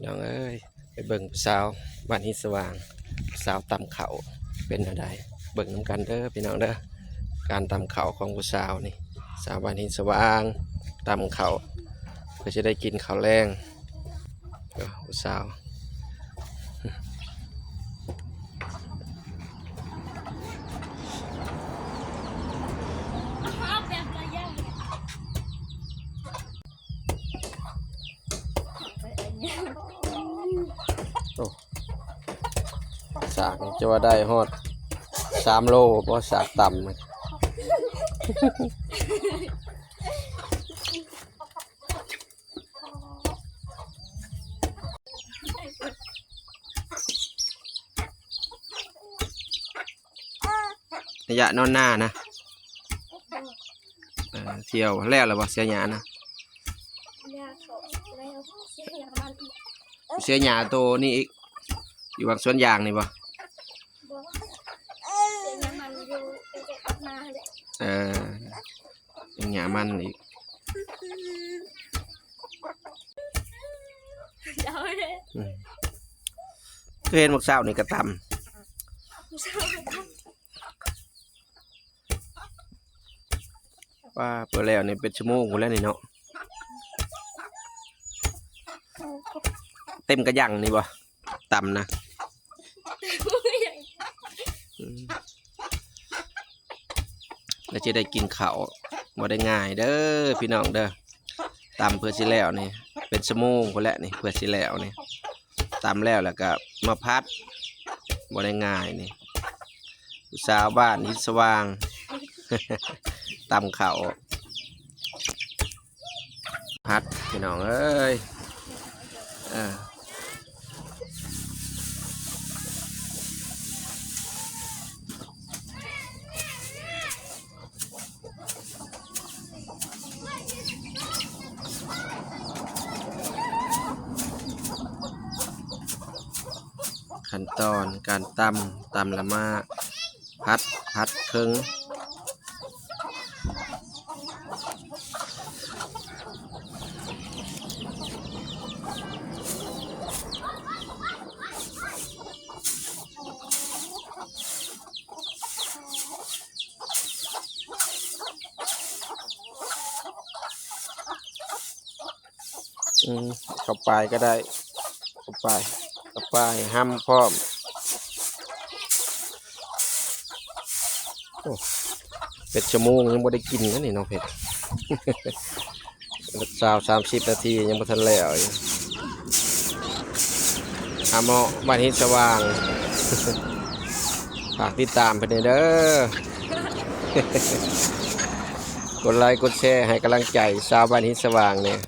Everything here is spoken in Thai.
น้องเอ้ยไปเบิ่งสาวบ้านฮิสว่างสาวตำเขาเป็นอะไรเบิ่งน้ำกันเด้อพี่น้องเด้อการตำเขาของผู้สาวนี่สาวบ้านฮิสว่างตำเขาเพื่อจะได้กินข้าวแรงผู้สาวโอ้สากนี่จะว่าได้ฮอด3 โลเพราะสากต่ำระยะนอนหน้านะเที่ยวแล้วหรือว่าเสียหยานะเสียหยาโตนี่อีกอยู่บางสวนยางนี่บ่ยังหยามันอีกก็เห็นหมกเศร้านี่กระตำว่าเปิดแล้วนี่เป็นชั่วโมงแล้วนี่เนาะเต็มกระยังนี่บ่ตำนะแล้วจะได้กินข้าวบ่ได้ง่ายเด้อพี่น้องเด้อตำเพื่อสิแล้วนี่เป็นชั่วโมงคนละนี่เพื่อสิแล้วนี่ตำแล้วก็มาพัดบ่ได้ง่ายนี่สาวบ้านฮิสว่าง ตำข้าวพัดพี่น้องเอ้ยขั้นตอนการตำละมาพัดครึ่งเข้าไปก็ได้เข้าไปห้ำพร้อมโอ้เป็ดชั่วโมงยังไม่ได้กินนะนี่น้องเป็ด 30 นาทียังไม่ทันแล้วหาหมอบ้านฮิสว่าง ฝากติดตามไปเด้อ กดไลค์กดแชร์ให้กำลังใจชาวบ้านฮิสว่างเนี่ย